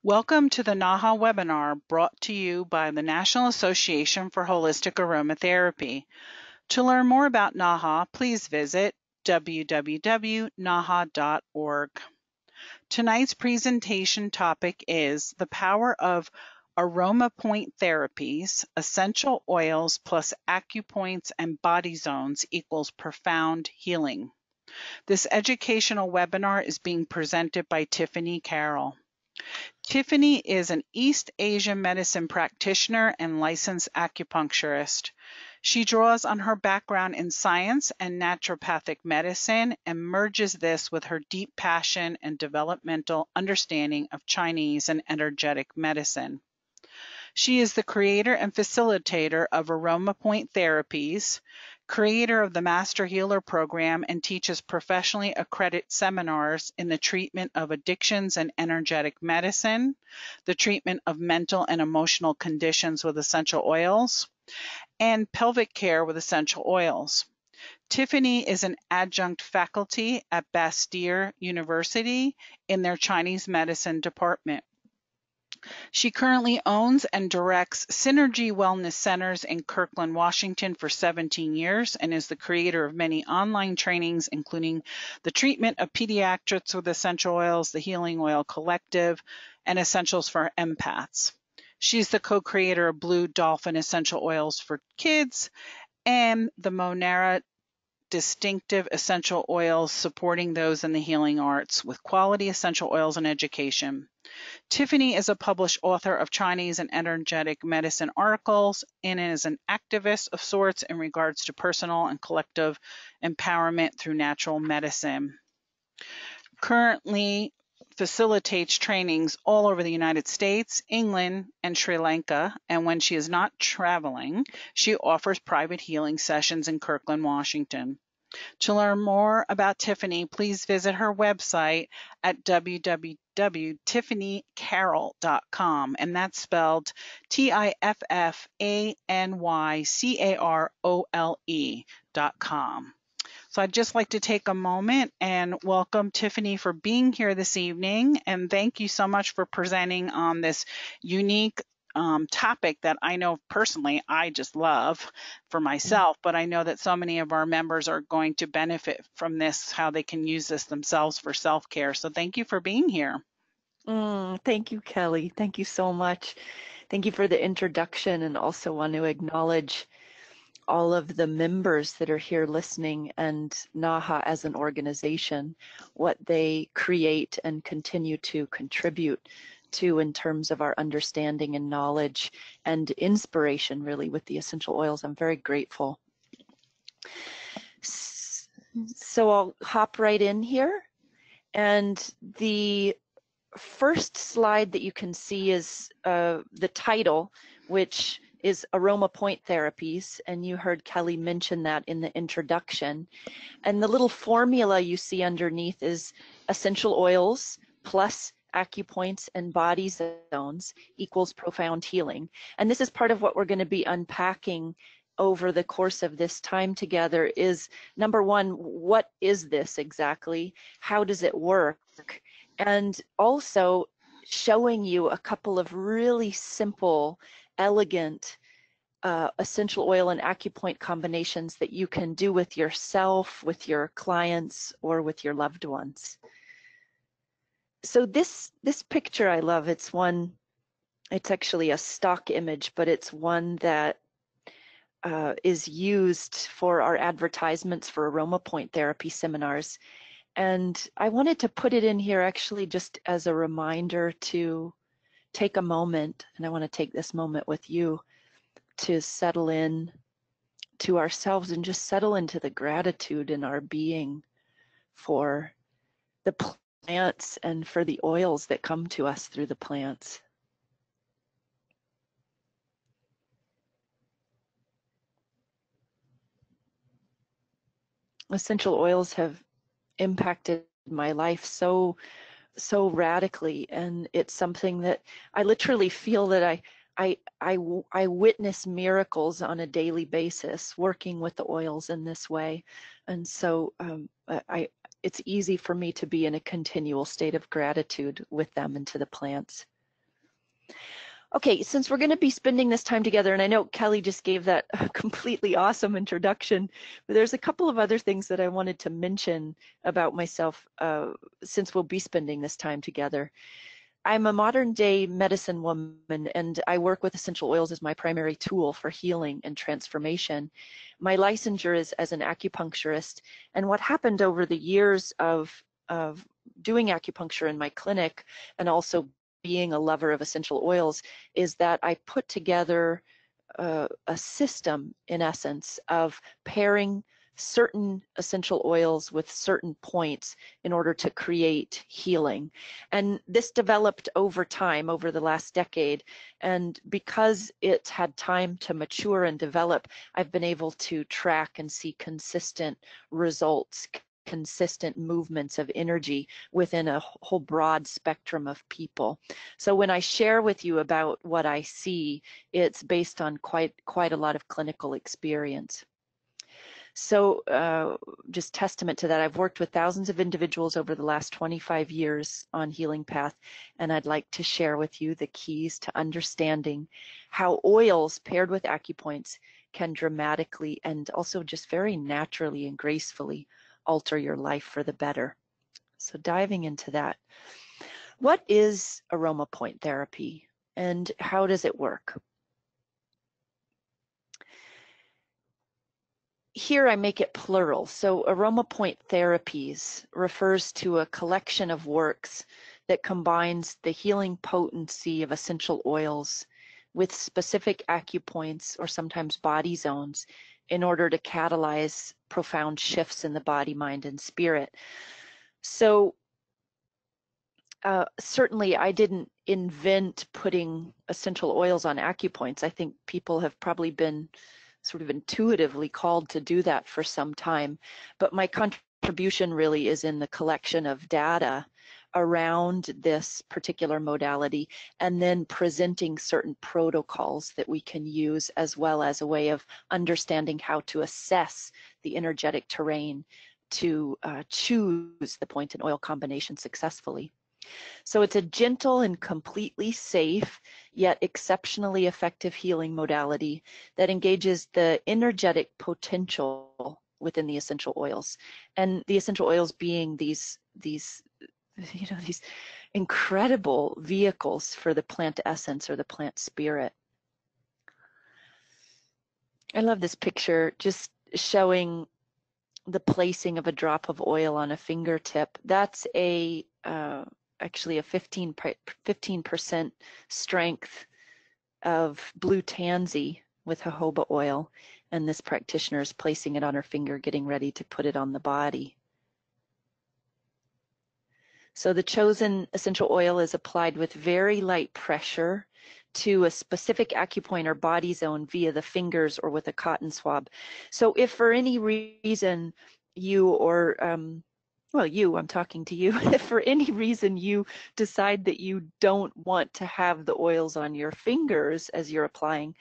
Welcome to the NAHA webinar brought to you by the National Association for Holistic Aromatherapy. To learn more about NAHA, please visit www.naha.org. Tonight's presentation topic is the power of Aromapoint therapies, essential oils plus acupoints and body zones equals profound healing. This educational webinar is being presented by Tiffany Carole. Tiffany is an East Asian medicine practitioner and licensed acupuncturist. She draws on her background in science and naturopathic medicine and merges this with her deep passion and developmental understanding of Chinese and energetic medicine. She is the creator and facilitator of Aromapoint Therapies, creator of the Master Healer Program, and teaches professionally accredited seminars in the treatment of addictions and energetic medicine, the treatment of mental and emotional conditions with essential oils, and pelvic care with essential oils. Tiffany is an adjunct faculty at Bastyr University in their Chinese medicine department. She currently owns and directs Synergy Wellness Centers in Kirkland, Washington for 17 years and is the creator of many online trainings, including the treatment of pediatrics with essential oils, the Healing Oil Collective, and Essentials for Empaths. She's the co-creator of Blue Dolphin Essential Oils for Kids and the Monera Distinctive Essential Oils, supporting those in the healing arts with quality essential oils and education. Tiffany is a published author of Chinese and energetic medicine articles and is an activist of sorts in regards to personal and collective empowerment through natural medicine. Currently facilitates trainings all over the United States, England, and Sri Lanka, and when she is not traveling, she offers private healing sessions in Kirkland, Washington. To learn more about Tiffany, please visit her website at www.tiffanycarole.com, and that's spelled TIFFANYCAROLE.com. So I'd just like to take a moment and welcome Tiffany for being here this evening, and thank you so much for presenting on this unique topic that I know personally I just love for myself, but I know that so many of our members are going to benefit from this, how they can use this themselves for self-care. So thank you for being here. Thank you, Kelly. Thank you so much. Thank you for the introduction, and also want to acknowledge all of the members that are here listening and NAHA as an organization, what they create and continue to contribute to in terms of our understanding and knowledge and inspiration, really, with the essential oils. I'm very grateful. So I'll hop right in here. And the first slide that you can see is the title, which is Aromapoint Therapies, and you heard Kelly mention that in the introduction. And the little formula you see underneath is essential oils plus acupoints and body zones equals profound healing. And this is part of what we're going to be unpacking over the course of this time together is, number one, what is this exactly? How does it work? And also showing you a couple of really simple, elegant essential oil and acupoint combinations that you can do with yourself, with your clients, or with your loved ones. So this picture I love. It's actually a stock image, but it's one that is used for our advertisements for Aromapoint therapy seminars. And I wanted to put it in here actually just as a reminder to take a moment, and I want to take this moment with you to settle in to ourselves and just settle into the gratitude in our being for the plants and for the oils that come to us through the plants. Essential oils have impacted my life so radically, and it's something that I literally feel that I witness miracles on a daily basis working with the oils in this way. And so it's easy for me to be in a continual state of gratitude with them and to the plants. Okay, since we're going to be spending this time together, and I know Kelly just gave that completely awesome introduction, but there's a couple of other things that I wanted to mention about myself since we'll be spending this time together. I'm a modern day medicine woman, and I work with essential oils as my primary tool for healing and transformation. My licensure is as an acupuncturist, and what happened over the years of doing acupuncture in my clinic and also being a lover of essential oils is that I put together a system, in essence, of pairing certain essential oils with certain points in order to create healing. And this developed over time, over the last decade. And because it's had time to mature and develop, I've been able to track and see consistent results, consistent movements of energy within a whole broad spectrum of people. So when I share with you about what I see, it's based on quite a lot of clinical experience. So just testament to that, I've worked with thousands of individuals over the last 25 years on Healing Path, and I'd like to share with you the keys to understanding how oils paired with acupoints can dramatically and also just very naturally and gracefully alter your life for the better. So diving into that, what is aroma point therapy and how does it work? Here I make it plural. So Aroma Point Therapies refers to a collection of works that combines the healing potency of essential oils with specific acupoints or sometimes body zones in order to catalyze profound shifts in the body, mind, and spirit. So certainly I didn't invent putting essential oils on acupoints. I think people have probably been sort of intuitively called to do that for some time. But my contribution really is in the collection of data around this particular modality and then presenting certain protocols that we can use as well as a way of understanding how to assess the energetic terrain to choose the point and oil combination successfully. So it's a gentle and completely safe, yet exceptionally effective healing modality that engages the energetic potential within the essential oils. And the essential oils being these incredible vehicles for the plant essence or the plant spirit. I love this picture, just showing the placing of a drop of oil on a fingertip. That's actually a 15% strength of blue tansy with jojoba oil, and this practitioner is placing it on her finger, getting ready to put it on the body. So the chosen essential oil is applied with very light pressure to a specific acupoint or body zone via the fingers or with a cotton swab. So if for any reason you or I'm talking to you. If for any reason you decide that you don't want to have the oils on your fingers as you're applying,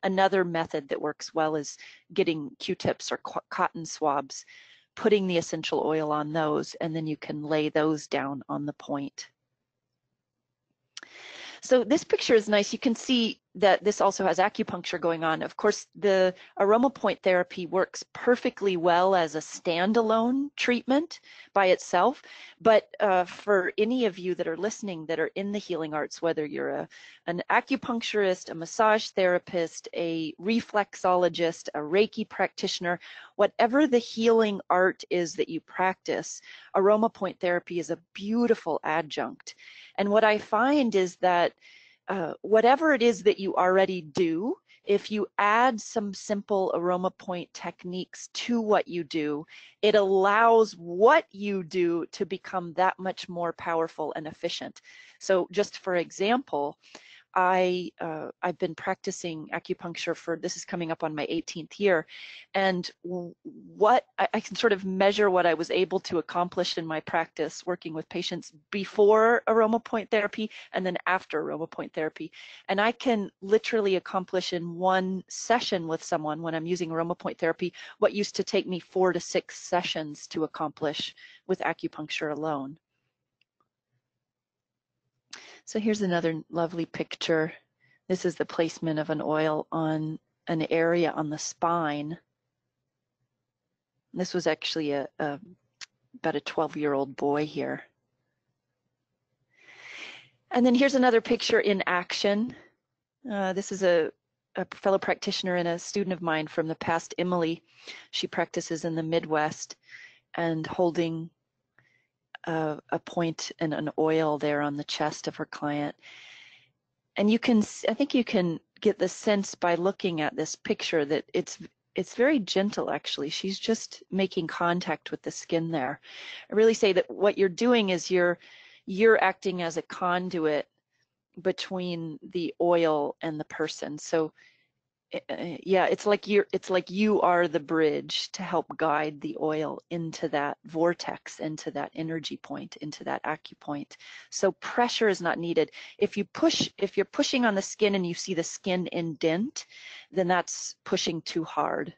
another method that works well is getting Q-tips or cotton swabs, putting the essential oil on those, and then you can lay those down on the point. So this picture is nice. You can see that this also has acupuncture going on. Of course, the aroma point therapy works perfectly well as a standalone treatment by itself. But for any of you that are listening that are in the healing arts, whether you're an acupuncturist, a massage therapist, a reflexologist, a Reiki practitioner, whatever the healing art is that you practice, aroma point therapy is a beautiful adjunct. And what I find is that whatever it is that you already do, if you add some simple aroma point techniques to what you do, it allows what you do to become that much more powerful and efficient. So just for example, I've been practicing acupuncture for, this is coming up on my 18th year, and what I can sort of measure what I was able to accomplish in my practice working with patients before aroma point therapy and then after aroma point therapy. And I can literally accomplish in one session with someone when I'm using aroma point therapy what used to take me 4 to 6 sessions to accomplish with acupuncture alone. So here's another lovely picture. This is the placement of an oil on an area on the spine. This was actually about a 12-year-old boy here. And then here's another picture in action. This is a fellow practitioner and a student of mine from the past, Emily. She practices in the Midwest and holding a point and an oil there on the chest of her client. And you can, I think you can get the sense by looking at this picture that it's very gentle, actually. She's just making contact with the skin there. I really say that what you're doing is you're acting as a conduit between the oil and the person. So yeah, it's like you are the bridge to help guide the oil into that vortex, into that energy point, into that acupoint. So pressure is not needed. If you're pushing on the skin and you see the skin indent, then that's pushing too hard.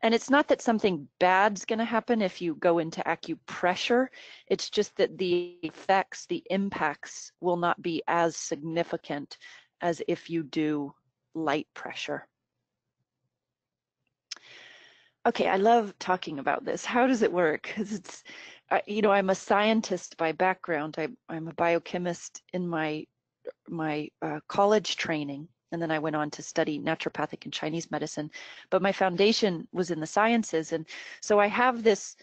And it's not that something bad's going to happen if you go into acupressure. It's just that the effects, the impacts will not be as significant as if you do light pressure. Okay, I love talking about this. How does it work? Because it's, you know, I'm a scientist by background. I'm a biochemist in my college training, and then I went on to study naturopathic and Chinese medicine. But my foundation was in the sciences, and so I have this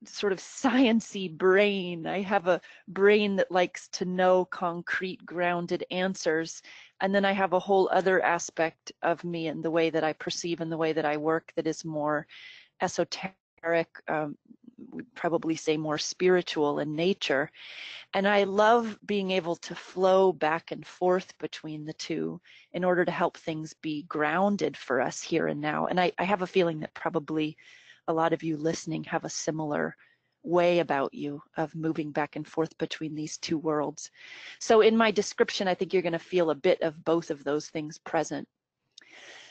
sort of sciencey brain. I have a brain that likes to know concrete, grounded answers. And then I have a whole other aspect of me and the way that I perceive and the way that I work that is more esoteric, we'd probably say more spiritual in nature. And I love being able to flow back and forth between the two in order to help things be grounded for us here and now. And I have a feeling that probably a lot of you listening have a similar way about you of moving back and forth between these two worlds. So in my description, I think you're going to feel a bit of both of those things present.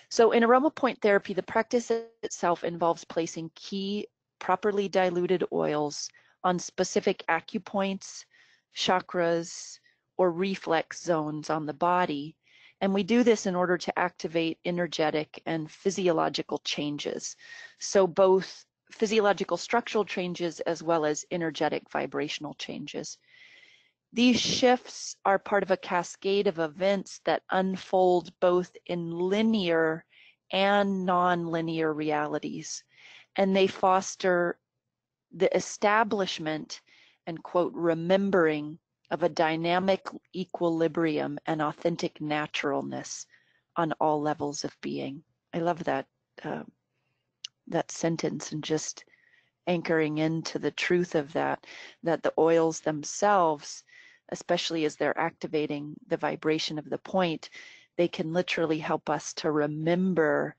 So in aroma point therapy, the practice itself involves placing key properly diluted oils on specific acupoints, chakras, or reflex zones on the body. And we do this in order to activate energetic and physiological changes. So both physiological structural changes as well as energetic vibrational changes. These shifts are part of a cascade of events that unfold both in linear and non-linear realities, and they foster the establishment and, quote, remembering of a dynamic equilibrium and authentic naturalness on all levels of being. I love that that sentence, and just anchoring into the truth of that the oils themselves, especially as they're activating the vibration of the point, they can literally help us to remember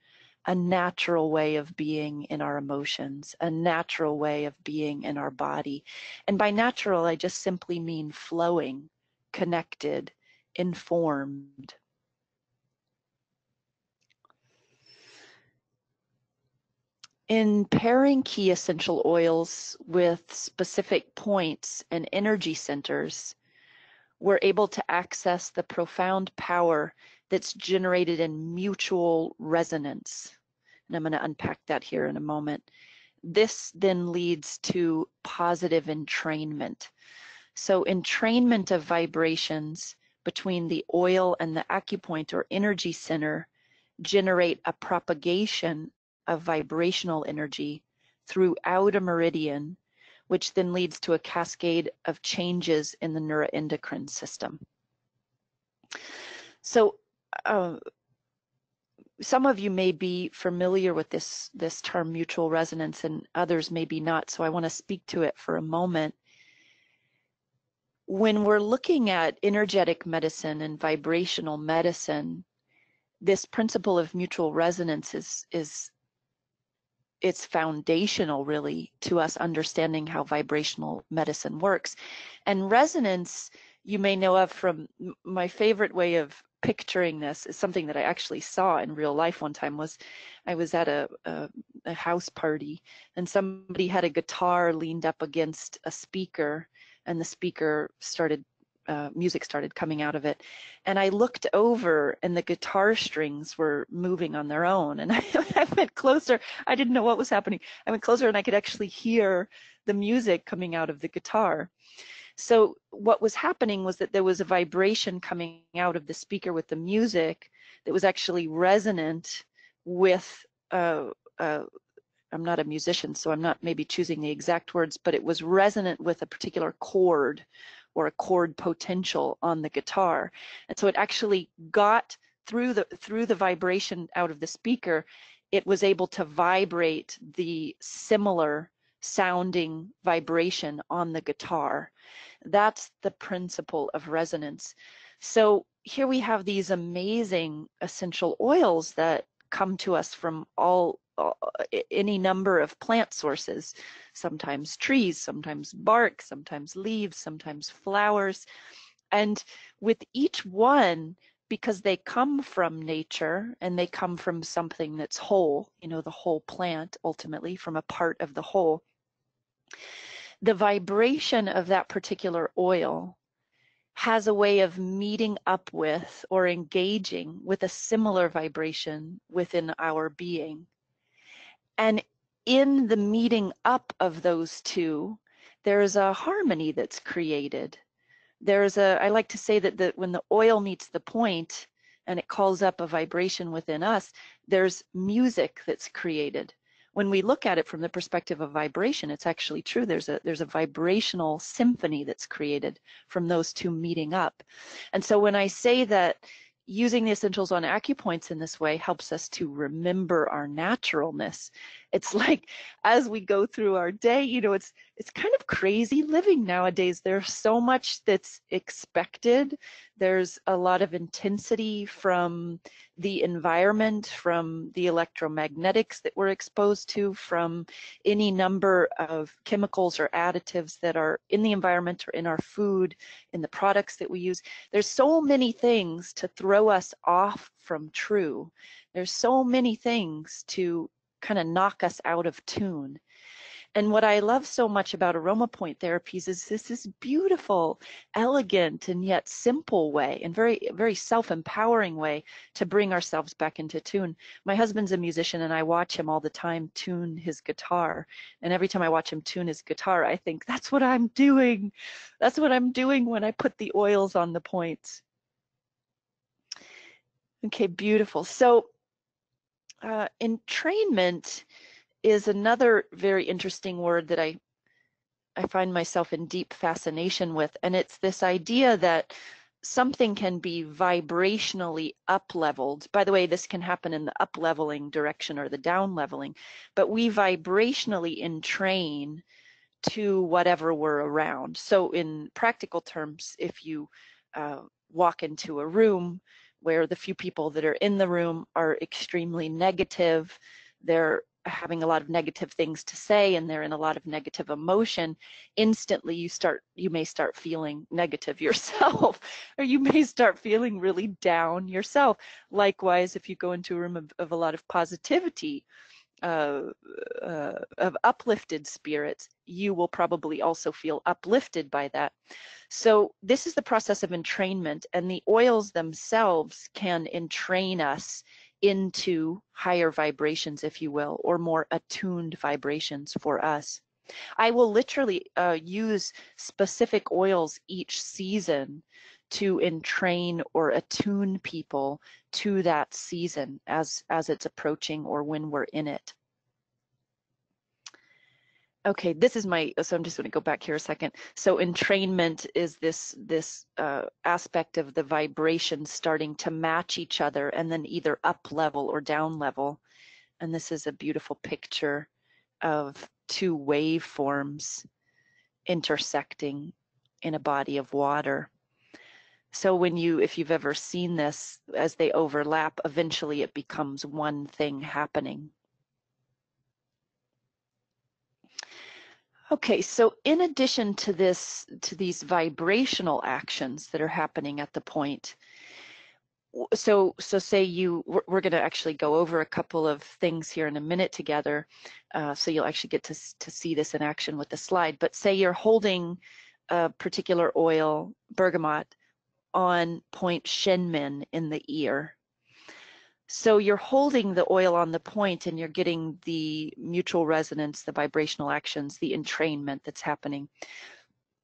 a natural way of being in our emotions, a natural way of being in our body. And by natural, I just simply mean flowing, connected, informed. In pairing key essential oils with specific points and energy centers, we're able to access the profound power that's generated in mutual resonance. And I'm going to unpack that here in a moment. This then leads to positive entrainment. So entrainment of vibrations between the oil and the acupoint or energy center generate a propagation of vibrational energy throughout a meridian, which then leads to a cascade of changes in the neuroendocrine system. So some of you may be familiar with this term mutual resonance, and others may be not, so I want to speak to it for a moment. When we're looking at energetic medicine and vibrational medicine, this principle of mutual resonance it's foundational, really, to us understanding how vibrational medicine works. And resonance, you may know of from my favorite way of picturing this is something that I actually saw in real life one time. Was I was at a house party, and somebody had a guitar leaned up against a speaker, and the speaker started music started coming out of it. And I looked over and the guitar strings were moving on their own. And I went closer. I didn't know what was happening. I went closer and I could actually hear the music coming out of the guitar. So what was happening was that there was a vibration coming out of the speaker with the music that was actually resonant with, I'm not a musician, so I'm not maybe choosing the exact words, but it was resonant with a particular chord or a chord potential on the guitar. And so it actually got through the vibration out of the speaker, it was able to vibrate the similar sounding vibration on the guitar. That's the principle of resonance. So here we have these amazing essential oils that come to us from any number of plant sources, sometimes trees, sometimes bark, sometimes leaves, sometimes flowers. And with each one, because they come from nature and they come from something that's whole, you know, the whole plant ultimately from a part of the whole, the vibration of that particular oil has a way of meeting up with or engaging with a similar vibration within our being. And in the meeting up of those two, there's a harmony that's created. I like to say that when the oil meets the point and it calls up a vibration within us, there's music that's created. When we look at it from the perspective of vibration, it's actually true. There's a vibrational symphony that's created from those two meeting up. And so when I say that using the essentials on acupoints in this way helps us to remember our naturalness, it's like as we go through our day, you know, it's kind of crazy living nowadays. There's so much that's expected. There's a lot of intensity from the environment, from the electromagnetics that we're exposed to, from any number of chemicals or additives that are in the environment or in our food, in the products that we use. There's so many things to throw us off from true. There's so many things to kind of knock us out of tune. And what I love so much about Aromapoint therapies is this beautiful, elegant, and yet simple way, and very, very self-empowering way to bring ourselves back into tune. My husband's a musician, and I watch him all the time tune his guitar. And every time I watch him tune his guitar, I think, that's what I'm doing. That's what I'm doing when I put the oils on the points. Okay, beautiful. So entrainment is another very interesting word that I find myself in deep fascination with. And it's this idea that something can be vibrationally up-leveled. By the way, this can happen in the up-leveling direction or the down-leveling, but we vibrationally entrain to whatever we're around. So in practical terms, if you walk into a room where the few people that are in the room are extremely negative, they're having a lot of negative things to say, and they're in a lot of negative emotion, instantly you may start feeling negative yourself, or you may start feeling really down yourself. Likewise, if you go into a room of a lot of positivity, of uplifted spirits, you will probably also feel uplifted by that. So this is the process of entrainment, and the oils themselves can entrain us into higher vibrations, if you will, or more attuned vibrations for us. I will literally use specific oils each season to entrain or attune people to that season as it's approaching or when we're in it. Okay, this is so I'm just going to go back here a second. So entrainment is this aspect of the vibrations starting to match each other and then either up level or down level. And this is a beautiful picture of two waveforms intersecting in a body of water. So if you've ever seen this, as they overlap, eventually it becomes one thing happening. Okay, so in addition to these vibrational actions that are happening at the point, so say we're going to actually go over a couple of things here in a minute together, so you'll actually get to see this in action with the slide. But say you're holding a particular oil, bergamot, on point Shenmin in the ear. So you're holding the oil on the point and you're getting the mutual resonance, the vibrational actions, the entrainment that's happening.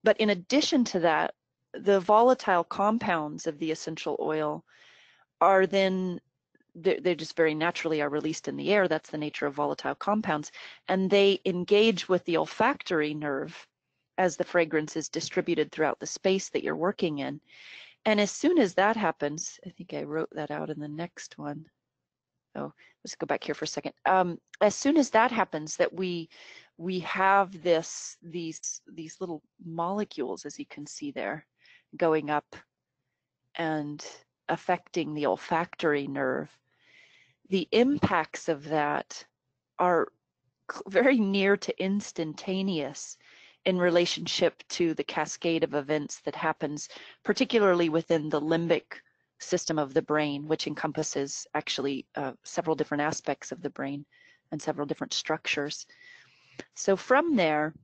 But in addition to that, the volatile compounds of the essential oil are then, they just very naturally are released in the air. That's the nature of volatile compounds. And they engage with the olfactory nerve as the fragrance is distributed throughout the space that you're working in. And as soon as that happens, I think I wrote that out in the next one. Oh, let's go back here for a second. As soon as that happens, that we have these little molecules, as you can see there, going up and affecting the olfactory nerve. The impacts of that are very near to instantaneous in relationship to the cascade of events that happens, particularly within the limbic system of the brain, which encompasses actually several different aspects of the brain and several different structures. So from there,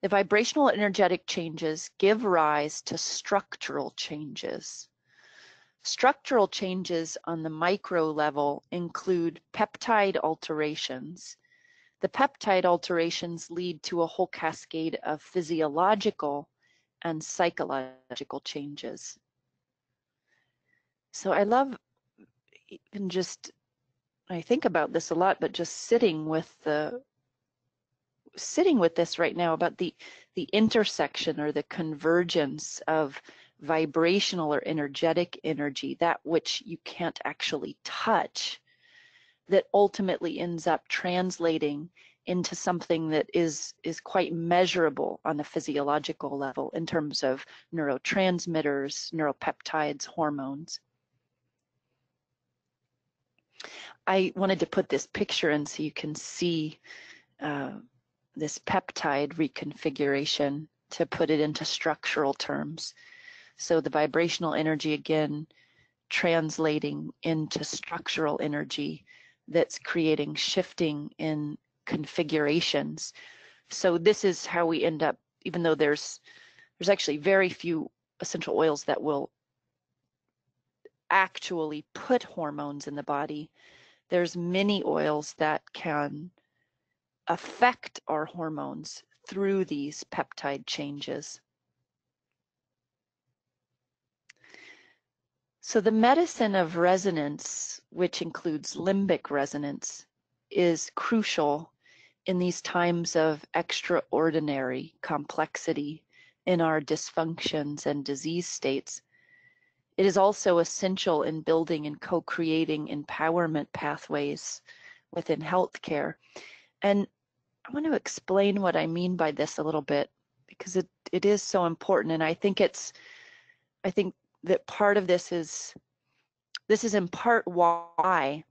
the vibrational energetic changes give rise to structural changes. Structural changes on the micro level include peptide alterations. The peptide alterations lead to a whole cascade of physiological and psychological changes. So I love, even just, I think about this a lot, but just sitting with this right now about the intersection or the convergence of vibrational or energetic energy, that which you can't actually touch, that ultimately ends up translating into something that is quite measurable on a physiological level in terms of neurotransmitters, neuropeptides, hormones. I wanted to put this picture in so you can see this peptide reconfiguration to put it into structural terms. So the vibrational energy, again, translating into structural energy that's creating shifting in configurations. So this is how we end up, even though there's actually very few essential oils that will actually put hormones in the body, there's many oils that can affect our hormones through these peptide changes. So the medicine of resonance, which includes limbic resonance, is crucial in these times of extraordinary complexity in our dysfunctions and disease states. It is also essential in building and co-creating empowerment pathways within healthcare. And I want to explain what I mean by this a little bit, because it is so important. And I think that part of this is in part why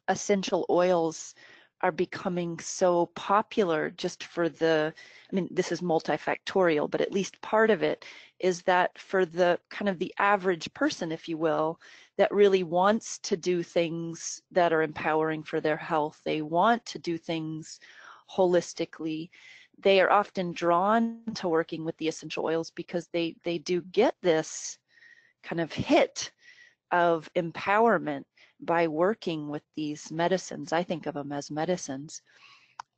essential oils are becoming so popular, just for the, I mean, this is multifactorial, but at least part of it is that for the kind of the average person, if you will, that really wants to do things that are empowering for their health, they want to do things holistically, they are often drawn to working with the essential oils because they do get this kind of hit of empowerment by working with these medicines. I think of them as medicines.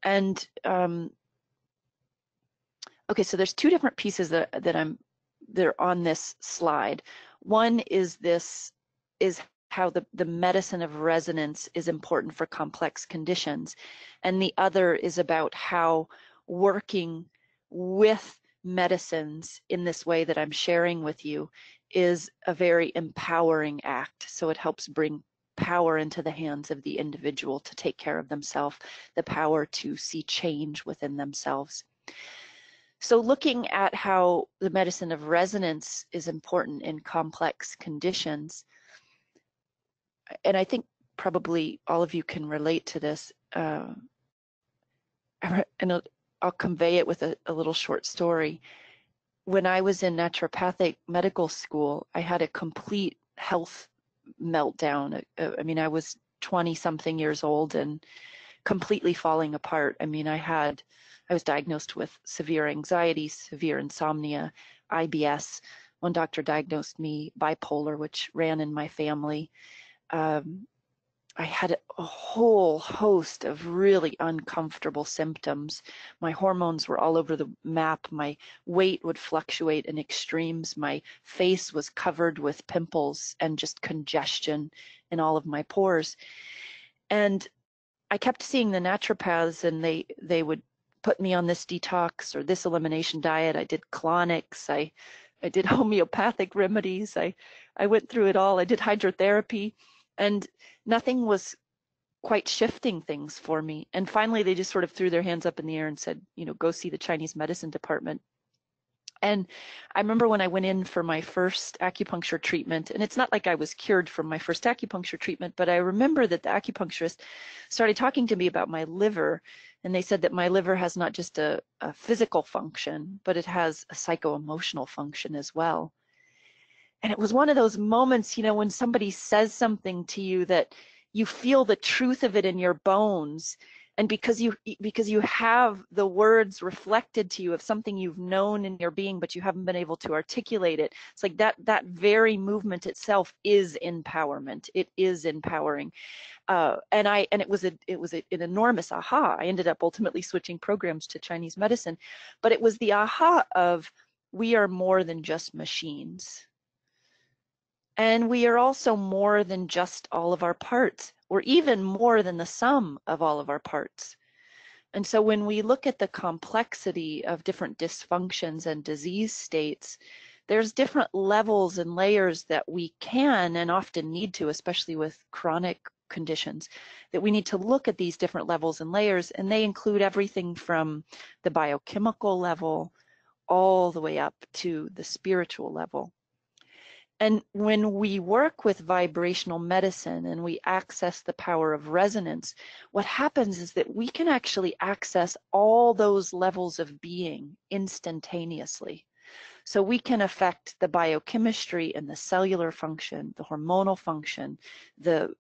And okay, so there's two different pieces that are on this slide. One is how the medicine of resonance is important for complex conditions, and the other is about how working with medicines in this way that I'm sharing with you is a very empowering act. So it helps bring power into the hands of the individual to take care of themselves, the power to see change within themselves. So looking at how the medicine of resonance is important in complex conditions, and I think probably all of you can relate to this, and I'll convey it with a little short story. When I was in naturopathic medical school, I had a complete health meltdown. I mean, I was 20-something years old, and completely falling apart. I mean, I was diagnosed with severe anxiety, severe insomnia, IBS. One doctor diagnosed me bipolar, which ran in my family. I had a whole host of really uncomfortable symptoms. My hormones were all over the map. My weight would fluctuate in extremes. My face was covered with pimples and just congestion in all of my pores. And I kept seeing the naturopaths, and they would put me on this detox or this elimination diet. I did colonics. I did homeopathic remedies. I went through it all. I did hydrotherapy, and nothing was quite shifting things for me. And finally, they just sort of threw their hands up in the air and said, you know, go see the Chinese medicine department. And I remember when I went in for my first acupuncture treatment, and it's not like I was cured from my first acupuncture treatment, but I remember that the acupuncturist started talking to me about my liver, and they said that my liver has not just a physical function, but it has a psycho-emotional function as well. And it was one of those moments, you know, when somebody says something to you that you feel the truth of it in your bones, and because you have the words reflected to you of something you've known in your being, but you haven't been able to articulate it. It's like that very movement itself is empowerment. It is empowering. And it was an enormous aha. I ended up ultimately switching programs to Chinese medicine, but it was the aha of, we are more than just machines. And we are also more than just all of our parts. We're even more than the sum of all of our parts. And so when we look at the complexity of different dysfunctions and disease states, there's different levels and layers that we can and often need to, especially with chronic conditions, that we need to look at these different levels and layers, and they include everything from the biochemical level all the way up to the spiritual level. And when we work with vibrational medicine and we access the power of resonance, what happens is that we can actually access all those levels of being instantaneously. So we can affect the biochemistry and the cellular function, the hormonal function, the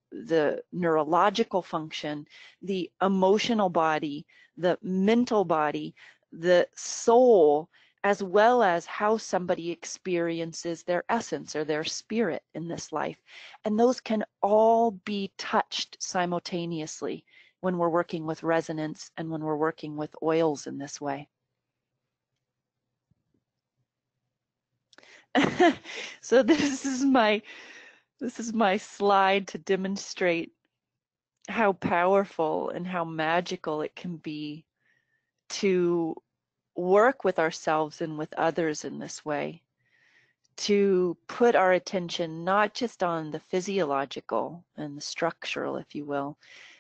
neurological function, the emotional body, the mental body, the soul, as well as how somebody experiences their essence or their spirit in this life. And those can all be touched simultaneously when we're working with resonance and when we're working with oils in this way. So this is my slide to demonstrate how powerful and how magical it can be to work with ourselves and with others in this way, to put our attention not just on the physiological and the structural, if you will,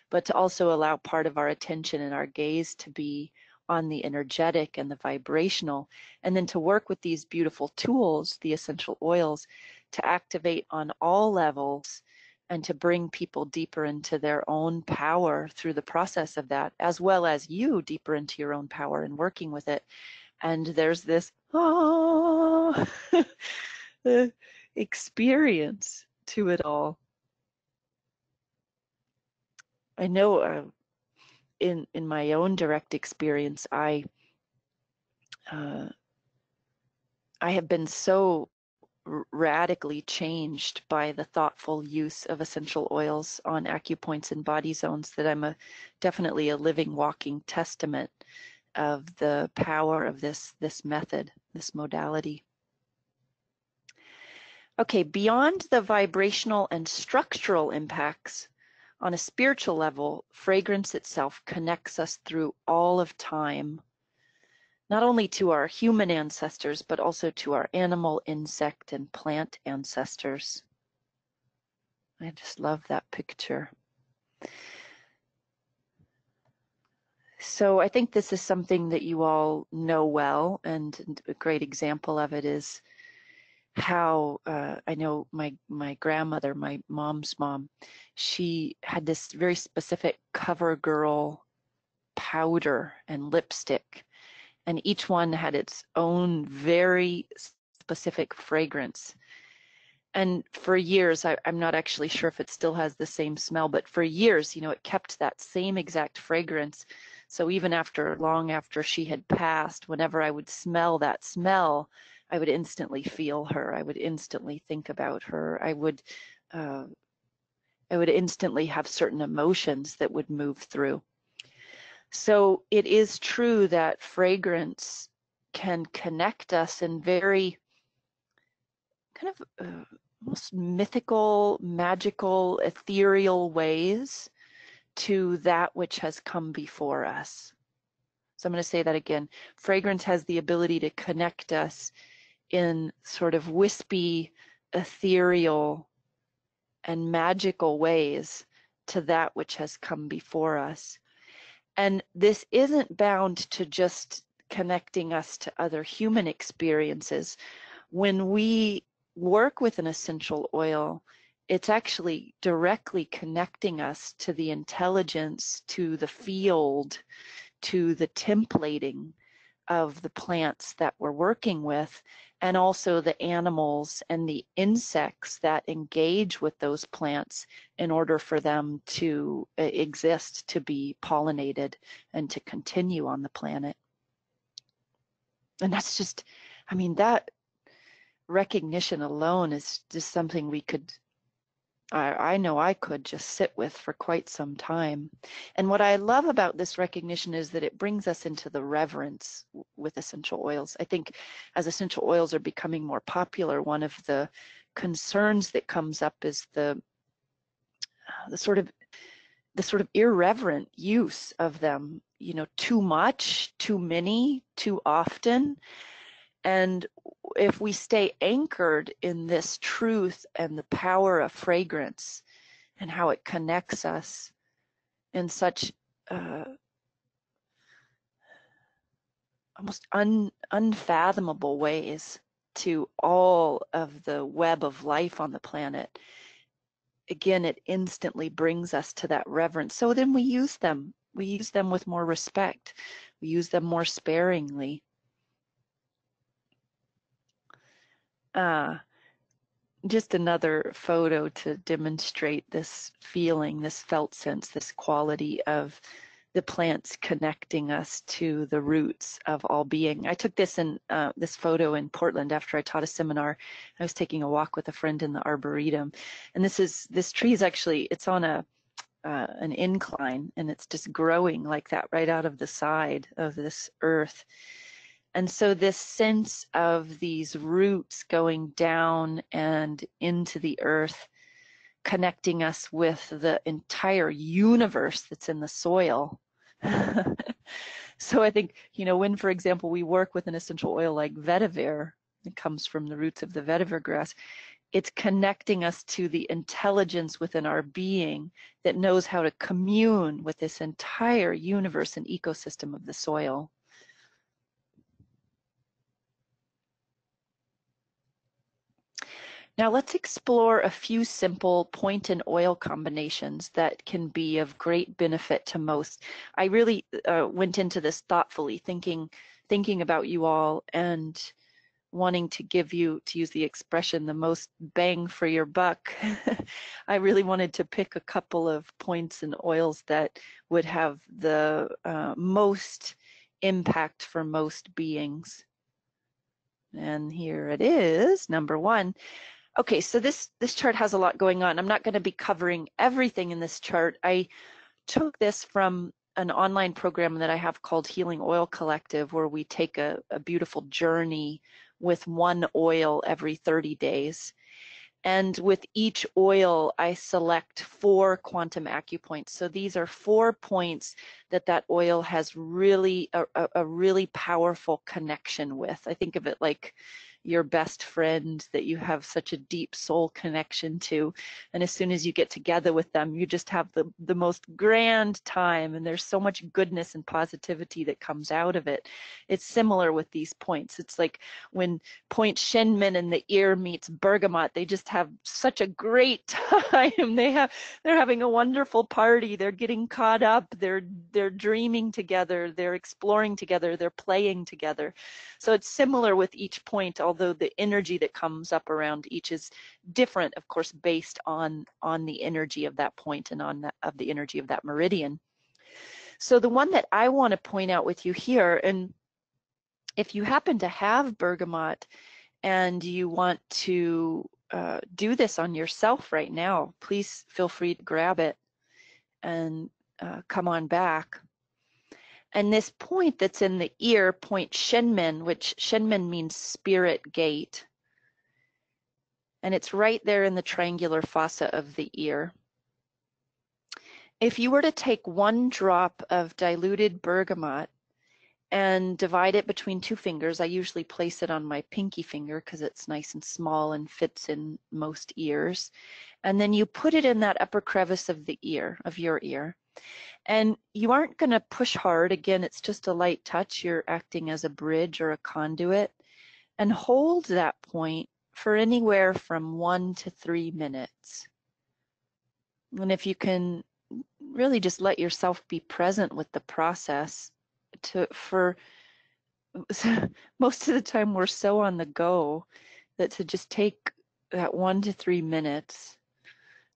but to also allow part of our attention and our gaze to be on the energetic and the vibrational, and then to work with these beautiful tools, the essential oils, to activate on all levels and to bring people deeper into their own power through the process of that, as well as you deeper into your own power and working with it. And there's this experience to it all. I know in my own direct experience, I have been so radically changed by the thoughtful use of essential oils on acupoints and body zones that I'm definitely a living, walking testament of the power of this method, this modality. Okay, beyond the vibrational and structural impacts, on a spiritual level, fragrance itself connects us through all of time, not only to our human ancestors, but also to our animal, insect, and plant ancestors. I just love that picture. So I think this is something that you all know well, and a great example of it is how I know my grandmother, my mom's mom, she had this very specific CoverGirl powder and lipstick, and each one had its own very specific fragrance. And for years, I'm not actually sure if it still has the same smell, but for years, it kept that same exact fragrance. So even long after she had passed, whenever I would smell that smell, I would instantly feel her. I would instantly think about her. I would instantly have certain emotions that would move through. So it is true that fragrance can connect us in very kind of almost mythical, magical, ethereal ways to that which has come before us. So I'm going to say that again. Fragrance has the ability to connect us in sort of wispy, ethereal, and magical ways to that which has come before us. And this isn't bound to just connecting us to other human experiences. When we work with an essential oil, it's actually directly connecting us to the intelligence, to the field, to the templating of the plants that we're working with, and also the animals and the insects that engage with those plants in order for them to exist, to be pollinated, and to continue on the planet. And that's just, I mean, that recognition alone is just something we could, I know I could just sit with for quite some time. And what I love about this recognition is that it brings us into the reverence with essential oils. I think as essential oils are becoming more popular, one of the concerns that comes up is the sort of irreverent use of them, too much, too many, too often. And if we stay anchored in this truth and the power of fragrance and how it connects us in such almost unfathomable ways to all of the web of life on the planet, again, it instantly brings us to that reverence. So then we use them. We use them with more respect. We use them more sparingly. Just another photo to demonstrate this feeling, this felt sense, this quality of the plants connecting us to the roots of all being. I took this photo in Portland after I taught a seminar. I was taking a walk with a friend in the Arboretum, and this tree is actually, it's on an incline, and it's just growing like that right out of the side of this earth. And so this sense of these roots going down and into the earth, connecting us with the entire universe that's in the soil. So I think, when, for example, we work with an essential oil like vetiver, it comes from the roots of the vetiver grass, it's connecting us to the intelligence within our being that knows how to commune with this entire universe and ecosystem of the soil. Now let's explore a few simple point and oil combinations that can be of great benefit to most. I really went into this thoughtfully, thinking about you all and wanting to give you, to use the expression, the most bang for your buck. I really wanted to pick a couple of points and oils that would have the most impact for most beings. And here it is, number one. Okay, so this chart has a lot going on. I'm not going to be covering everything in this chart. I took this from an online program that I have called Healing Oil Collective, where we take a beautiful journey with one oil every 30 days. And with each oil, I select 4 quantum acupoints. So these are 4 points that oil has really a really powerful connection with. I think of it like your best friend that you have such a deep soul connection to, and as soon as you get together with them, you just have the most grand time, and there's so much goodness and positivity that comes out of it. It's similar with these points. It's like when Point Shenmin in the ear meets Bergamot, they just have such a great time. They're having a wonderful party. They're getting caught up. They're they're dreaming together, they're exploring together, they're playing together. So it's similar with each point, although the energy that comes up around each is different, of course, based on the energy of that point and on of the energy of that meridian. So the one that I want to point out with you here, and if you happen to have bergamot and you want to do this on yourself right now, please feel free to grab it and come on back. And this point that's in the ear, point Shenmen, which Shenmen means spirit gate. And it's right there in the triangular fossa of the ear. If you were to take 1 drop of diluted bergamot and divide it between 2 fingers, I usually place it on my pinky finger because it's nice and small and fits in most ears. And then you put it in that upper crevice of the ear, of your ear. And you aren't going to push hard. Again, it's just a light touch. You're acting as a bridge or a conduit. And hold that point for anywhere from 1 to 3 minutes. And if you can really just let yourself be present with the process, for most of the time we're so on the go that to just take that 1 to 3 minutes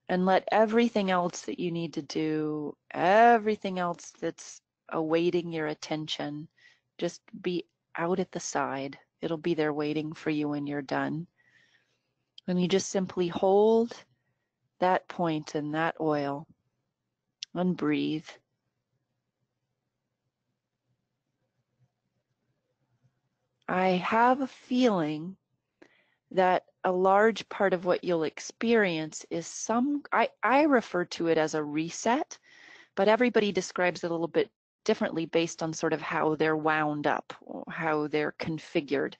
and let everything else that you need to do, everything else that's awaiting your attention, just be out at the side. It'll be there waiting for you when you're done. And you just simply hold that point and that oil and breathe. I have a feeling that a large part of what you'll experience is I refer to it as a reset, but everybody describes it a little bit differently based on sort of how they're wound up, or how they're configured.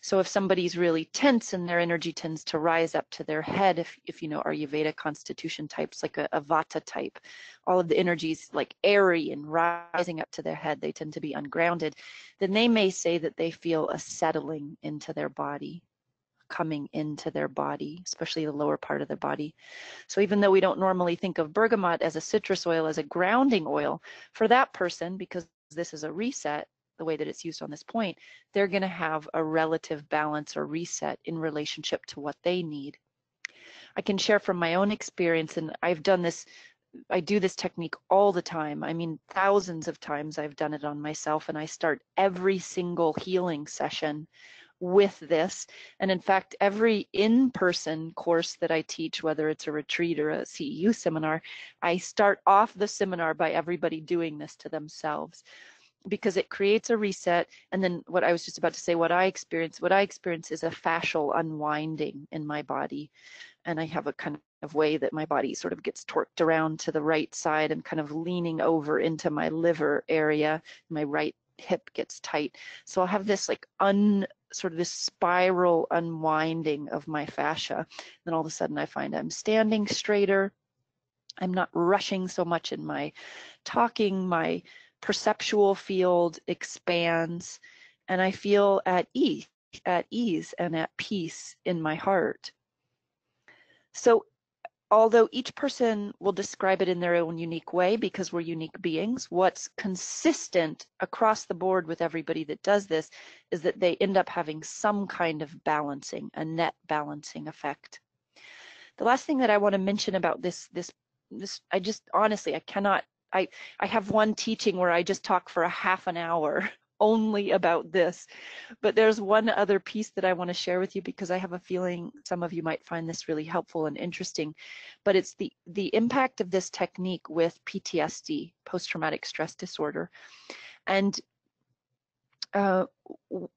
So if somebody's really tense and their energy tends to rise up to their head, if you know Ayurveda constitution types, like a Vata type, all of the energies like airy and rising up to their head, they tend to be ungrounded, then they may say that they feel a settling into their body, coming into their body, especially the lower part of their body. So even though we don't normally think of bergamot as a citrus oil, as a grounding oil, for that person, because this is a reset, the way that it's used on this point, they're going to have a relative balance or reset in relationship to what they need. I can share from my own experience, and I've done this, I do this technique all the time. I mean, thousands of times I've done it on myself, and I start every single healing session with this. And in fact, every in-person course that I teach, whether it's a retreat or a CEU seminar, I start off the seminar by everybody doing this to themselves, because it creates a reset. And then what I was just about to say, what I experience is a fascial unwinding in my body. And I have a kind of way that my body sort of gets torqued around to the right side and kind of leaning over into my liver area. My right hip gets tight. So I'll have this like sort of this spiral unwinding of my fascia. Then all of a sudden I find I'm standing straighter. I'm not rushing so much in my talking. My perceptual field expands, and I feel at ease and at peace in my heart. So although each person will describe it in their own unique way, because we're unique beings, what's consistent across the board with everybody that does this is that they end up having some kind of balancing, a net balancing effect. The last thing that I want to mention about this, I just honestly, I cannot, I have one teaching where I just talk for a half an hour only about this, but there's one other piece that I want to share with you, because I have a feeling some of you might find this really helpful and interesting. But it's the impact of this technique with PTSD, post-traumatic stress disorder. And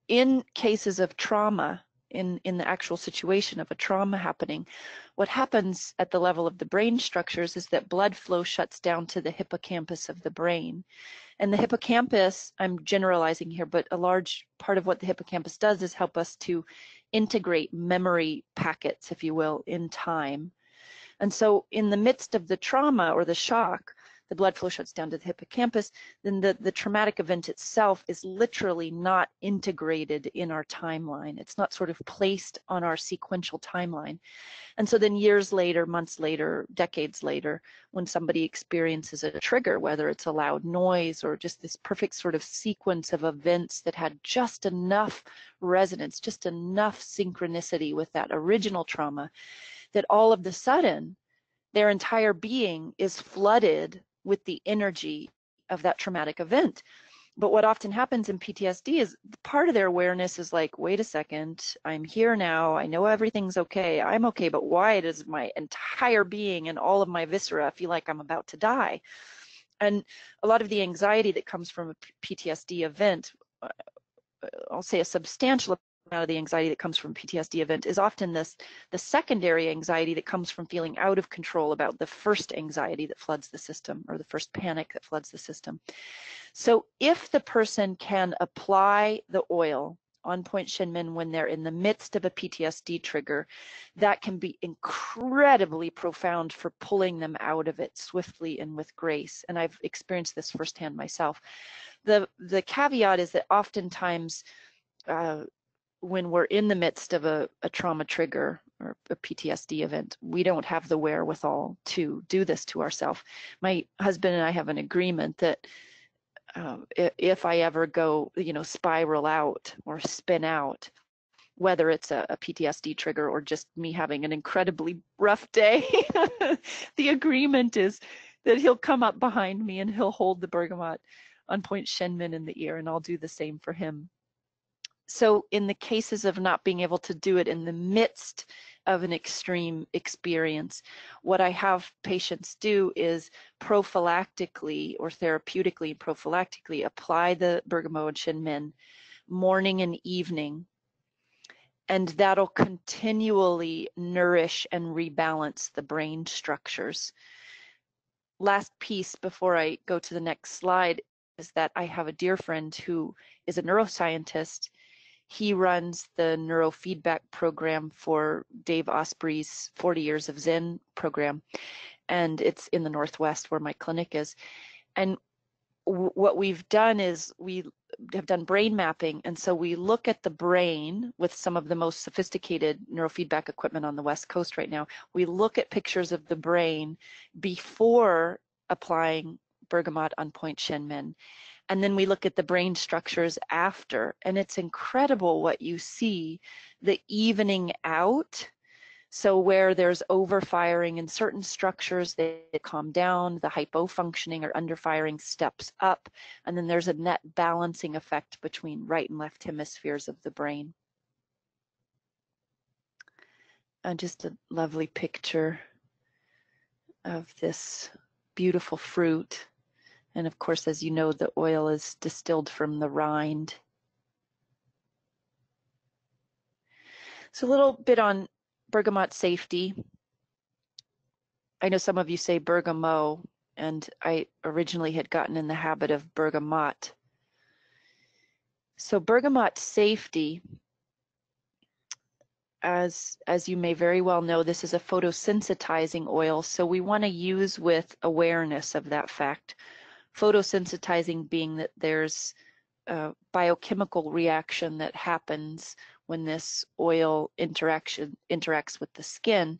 in cases of trauma, in the actual situation of a trauma happening, what happens at the level of the brain structures is that blood flow shuts down to the hippocampus of the brain. And the hippocampus, I'm generalizing here, but a large part of what the hippocampus does is help us to integrate memory packets, if you will, in time. And so in the midst of the trauma or the shock, the blood flow shuts down to the hippocampus, then the traumatic event itself is literally not integrated in our timeline. It's not sort of placed on our sequential timeline. And so then years later, months later, decades later, when somebody experiences a trigger, whether it's a loud noise or just this perfect sort of sequence of events that had just enough resonance, just enough synchronicity with that original trauma, that all of a sudden their entire being is flooded with the energy of that traumatic event. But what often happens in PTSD is part of their awareness is like, wait a second, I'm here now, I know everything's okay, I'm okay, but why does my entire being and all of my viscera feel like I'm about to die? And a lot of the anxiety that comes from a PTSD event, I'll say a substantial amount of the anxiety that comes from PTSD event is often the secondary anxiety that comes from feeling out of control about the first anxiety that floods the system, or the first panic that floods the system. So if the person can apply the oil on Point Shinmin when they're in the midst of a PTSD trigger, that can be incredibly profound for pulling them out of it swiftly and with grace. And I've experienced this firsthand myself. The caveat is that oftentimes when we're in the midst of a trauma trigger or a PTSD event, we don't have the wherewithal to do this to ourselves. My husband and I have an agreement that if I ever go, spiral out or spin out, whether it's a PTSD trigger or just me having an incredibly rough day, the agreement is that he'll come up behind me and he'll hold the bergamot on Point Shinmin in the ear, and I'll do the same for him. So in the cases of not being able to do it in the midst of an extreme experience, what I have patients do is prophylactically or therapeutically prophylactically apply the Bergamot Shinmin morning and evening, and that'll continually nourish and rebalance the brain structures. Last piece before I go to the next slide is that I have a dear friend who is a neuroscientist. He runs the Neurofeedback Program for Dave Osprey's 40 Years of Zen program, and it's in the Northwest where my clinic is. And what we've done is we have done brain mapping, and so we look at the brain with some of the most sophisticated neurofeedback equipment on the West Coast right now. We look at pictures of the brain before applying bergamot on Point Shinmin. And then we look at the brain structures after, and it's incredible what you see, the evening out. So where there's overfiring in certain structures, they calm down, the hypofunctioning or underfiring steps up, and then there's a net balancing effect between right and left hemispheres of the brain. Just a lovely picture of this beautiful fruit. And of course, as you know, the oil is distilled from the rind. So a little bit on Bergamot Safety. I know some of you say bergamot, and I originally had gotten in the habit of bergamot. So Bergamot Safety, as you may very well know, this is a photosensitizing oil, so we want to use with awareness of that fact. Photosensitizing being that there's a biochemical reaction that happens when this oil interacts with the skin.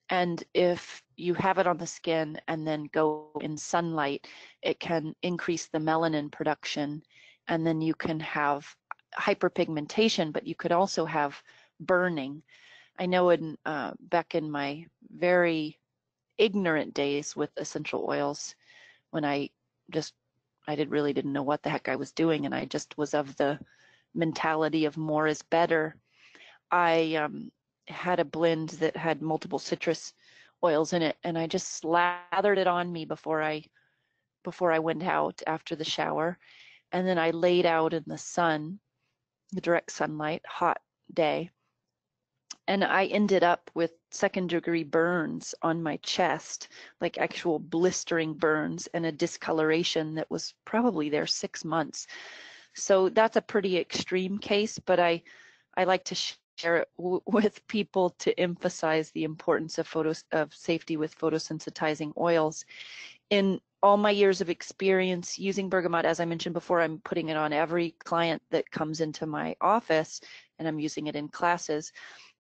And if you have it on the skin and then go in sunlight, it can increase the melanin production, and then you can have hyperpigmentation, but you could also have burning. I know back in my very ignorant days with essential oils, when I really didn't know what the heck I was doing, and I just was of the mentality of more is better. I had a blend that had multiple citrus oils in it, and I just slathered it on me before I went out after the shower, and then I laid out in the sun, the direct sunlight, hot day, and I ended up with second-degree burns on my chest, like actual blistering burns, and a discoloration that was probably there 6 months. So that's a pretty extreme case, but I like to share it with people to emphasize the importance of safety with photosensitizing oils. in all my years of experience using bergamot, as I mentioned before, I'm putting it on every client that comes into my office, and I'm using it in classes.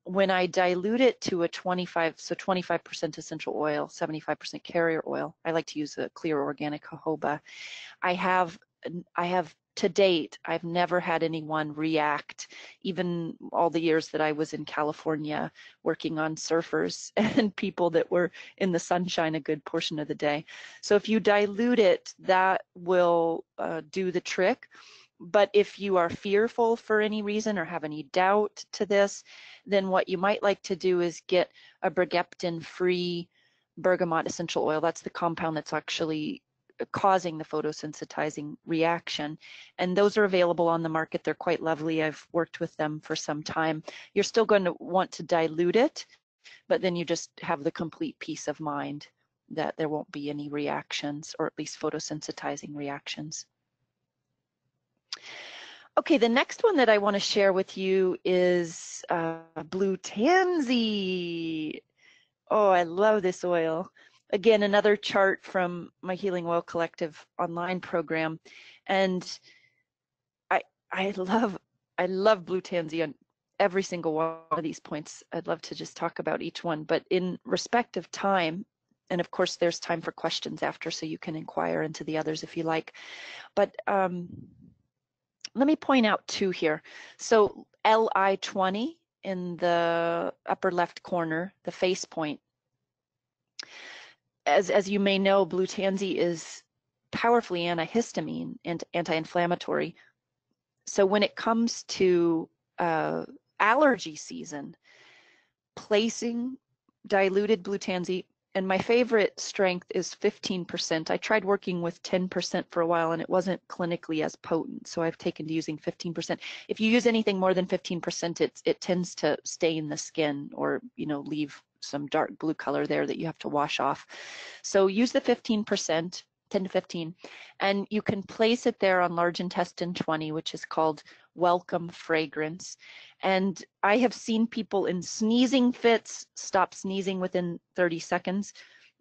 When I dilute it to a 25% essential oil, 75% carrier oil, I like to use a clear organic jojoba. I have to date, I've never had anyone react, even all the years that I was in California working on surfers and people that were in the sunshine a good portion of the day. So if you dilute it, that will do the trick. But if you are fearful for any reason or have any doubt to this, then what you might like to do is get a bergeptin-free bergamot essential oil. That's the compound that's actually causing the photosensitizing reaction. And those are available on the market. They're quite lovely. I've worked with them for some time. You're still going to want to dilute it, but then you just have the complete peace of mind that there won't be any reactions, or at least photosensitizing reactions. Okay, the next one that I want to share with you is Blue Tansy. Oh, I love this oil. Again, another chart from my Healing Oil Collective online program, and I love Blue Tansy on every single one of these points. I'd love to just talk about each one, but in respect of time, and of course there's time for questions after, so you can inquire into the others if you like. But let me point out two here. So LI20 in the upper left corner, the face point. As you may know, Blue Tansy is powerfully antihistamine and anti-inflammatory. So when it comes to allergy season, placing diluted Blue Tansy, and my favorite strength is 15%. I tried working with 10% for a while and it wasn't clinically as potent, so I've taken to using 15%. If you use anything more than 15%, it tends to stain the skin, or leave some dark blue color there that you have to wash off. So use the 15%, 10 to 15, and you can place it there on large intestine 20, which is called Welcome Fragrance. And I have seen people in sneezing fits stop sneezing within 30 seconds.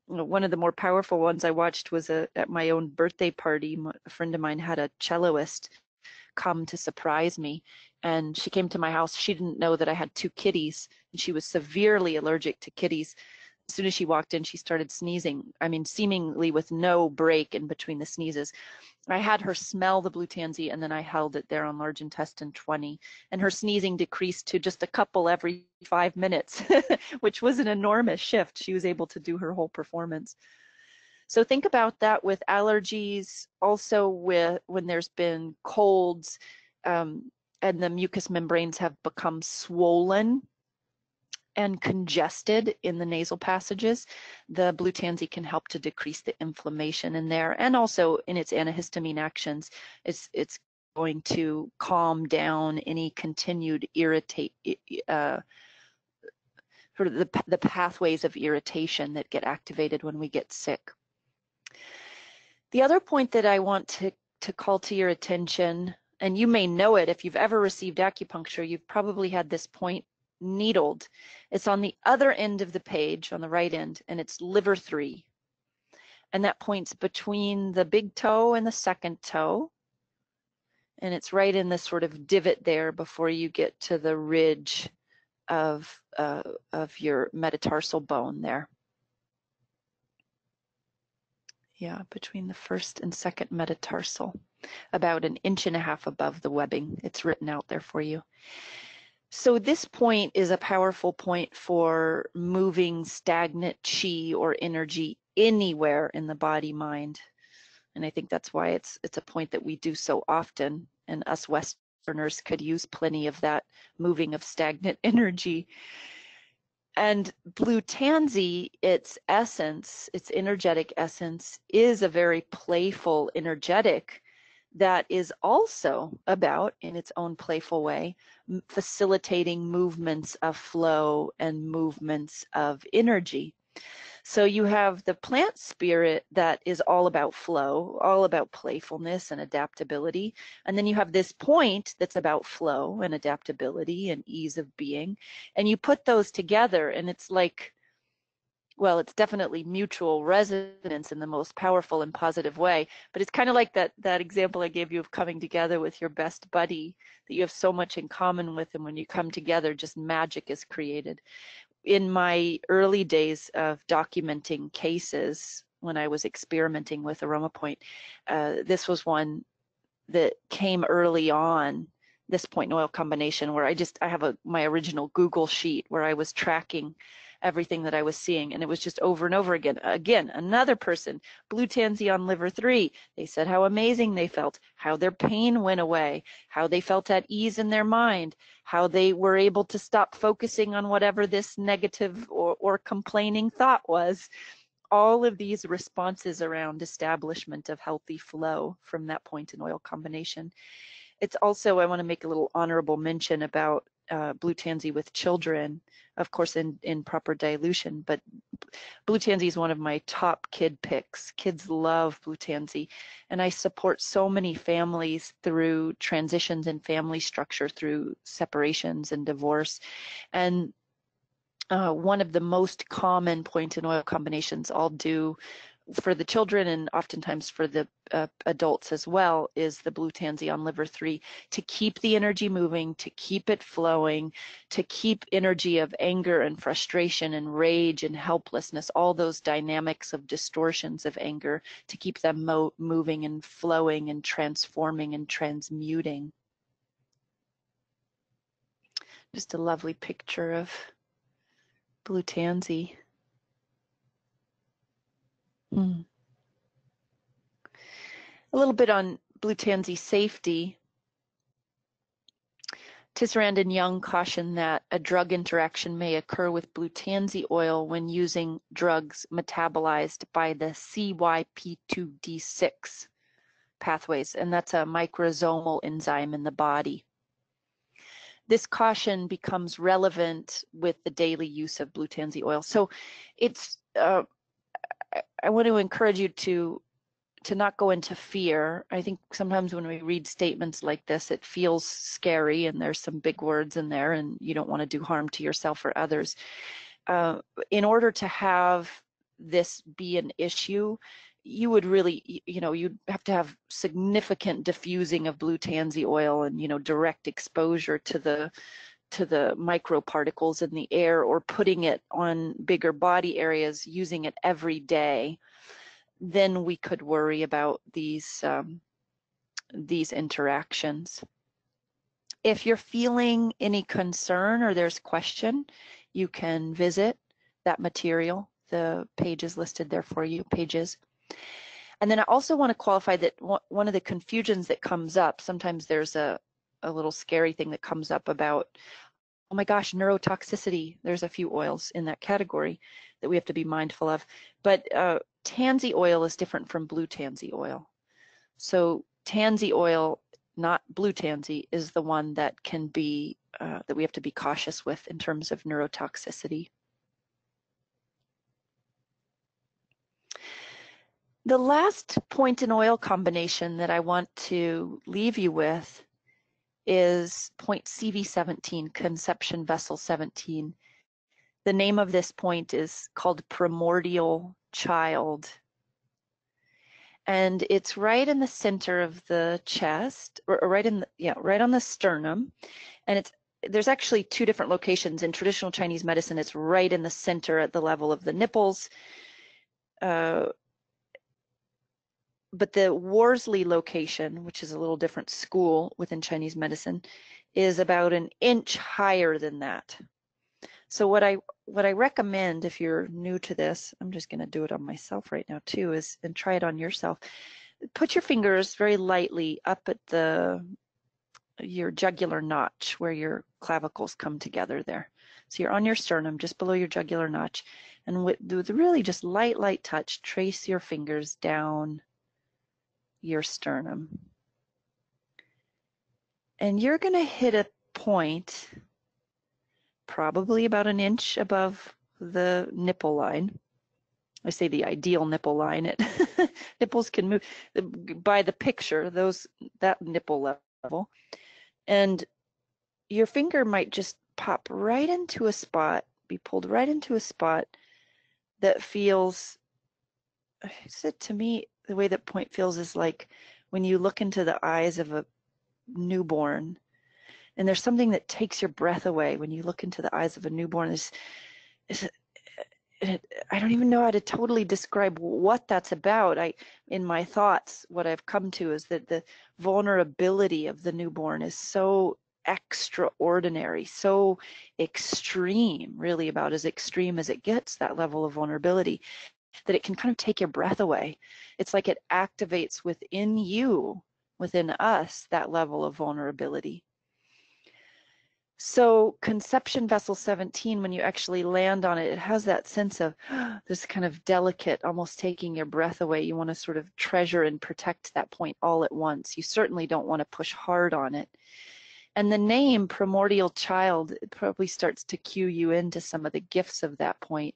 One of the more powerful ones I watched was at my own birthday party. A friend of mine had a celloist come to surprise me, and she came to my house. She didn't know that I had 2 kitties, and she was severely allergic to kitties. As soon as she walked in, she started sneezing. I mean, seemingly with no break in between the sneezes. I had her smell the Blue Tansy, and then I held it there on large intestine 20, and her sneezing decreased to just a couple every 5 minutes, which was an enormous shift. She was able to do her whole performance. So think about that with allergies, also when there's been colds and the mucous membranes have become swollen and congested in the nasal passages. The Blue Tansy can help to decrease the inflammation in there, and also in its antihistamine actions, it's going to calm down any continued sort of the pathways of irritation that get activated when we get sick. The other point that I want to call to your attention, and you may know it if you've ever received acupuncture, you've probably had this point needled. It's on the other end of the page, on the right end, and it's liver 3. And that points between the big toe and the second toe. And it's right in this sort of divot there before you get to the ridge of your metatarsal bone there. Yeah, between the first and second metatarsal, about 1.5 inches above the webbing. It's written out there for you. So this point is a powerful point for moving stagnant chi or energy anywhere in the body mind. And I think that's why it's a point that we do so often, and us Westerners could use plenty of that moving of stagnant energy. And Blue Tansy, its essence, its energetic essence, is a very playful energetic that is also about, in its own playful way, facilitating movements of flow and movements of energy. So you have the plant spirit that is all about flow, all about playfulness and adaptability. And then you have this point that's about flow and adaptability and ease of being. And you put those together and it's like well, it's definitely mutual resonance in the most powerful and positive way, but it's kind of like that example I gave you of coming together with your best buddy that you have so much in common with, and when you come together, just magic is created. In my early days of documenting cases, when I was experimenting with Aromapoint, this was one that came early on, this point in oil combination, where I have my original Google sheet where I was tracking everything that I was seeing, and it was just over and over again. Again, another person, blue tansy on liver 3. They said how amazing they felt, how their pain went away, how they felt at ease in their mind, how they were able to stop focusing on whatever this negative or complaining thought was. All of these responses around establishment of healthy flow from that point in oil combination. It's also, I want to make a little honorable mention about blue tansy with children, of course in proper dilution, but blue tansy is one of my top kid picks. Kids love blue tansy, and I support so many families through transitions in family structure, through separations and divorce. And one of the most common point in oil combinations I'll do for the children and oftentimes for the adults as well is the blue tansy on liver 3, to keep the energy moving, to keep it flowing, to keep energy of anger and frustration and rage and helplessness, all those dynamics of distortions of anger, to keep them moving and flowing and transforming and transmuting. Just a lovely picture of blue tansy. A little bit on blue tansy safety. Tisserand and Young caution that a drug interaction may occur with blue tansy oil when using drugs metabolized by the CYP2D6 pathways, and that's a microsomal enzyme in the body. This caution becomes relevant with the daily use of blue tansy oil. So it's I want to encourage you to not go into fear. I think sometimes when we read statements like this, it feels scary and there's some big words in there and you don't want to do harm to yourself or others. In order to have this be an issue, you would really, you'd have to have significant diffusing of blue tansy oil and, direct exposure to the microparticles in the air, or putting it on bigger body areas, using it every day. Then we could worry about these interactions. If you're feeling any concern or there's question, you can visit that material. The page is listed there for you, pages. And then I also want to qualify that one of the confusions that comes up, sometimes there's a little scary thing that comes up about, oh my gosh, neurotoxicity. There's a few oils in that category that we have to be mindful of. But tansy oil is different from blue tansy oil. So tansy oil, not blue tansy, is the one that can be, that we have to be cautious with in terms of neurotoxicity. The last point in oil combination that I want to leave you with is point CV17, conception vessel 17. The name of this point is called Primordial Child. And it's right in the center of the chest, or right on the sternum. And there's actually two different locations. In traditional Chinese medicine, it's right in the center at the level of the nipples. But the Worsley location, which is a little different school within Chinese medicine, is about an inch higher than that. So what I recommend, if you're new to this, I'm just going to do it on myself right now too, and try it on yourself. Put your fingers very lightly up at your jugular notch where your clavicles come together there. So you're on your sternum, just below your jugular notch, and with really just light touch, trace your fingers down your sternum. And you're going to hit a point probably about an inch above the nipple line. I say the ideal nipple line. Nipples can move by the picture, that nipple level. And your finger might just pop right into a spot, be pulled right into a spot that feels, to me, the way that point feels is like when you look into the eyes of a newborn, and there's something that takes your breath away when you look into the eyes of a newborn. I don't even know how to totally describe what that's about. In my thoughts, what I've come to is that the vulnerability of the newborn is so extraordinary, so extreme, really about as extreme as it gets, that level of vulnerability, that it can kind of take your breath away. It's like it activates within you, within us, that level of vulnerability. So conception vessel 17, when you actually land on it, it has that sense of this kind of delicate, almost taking your breath away. You want to sort of treasure and protect that point all at once. You certainly don't want to push hard on it. And the name Primordial Child, it probably starts to cue you into some of the gifts of that point,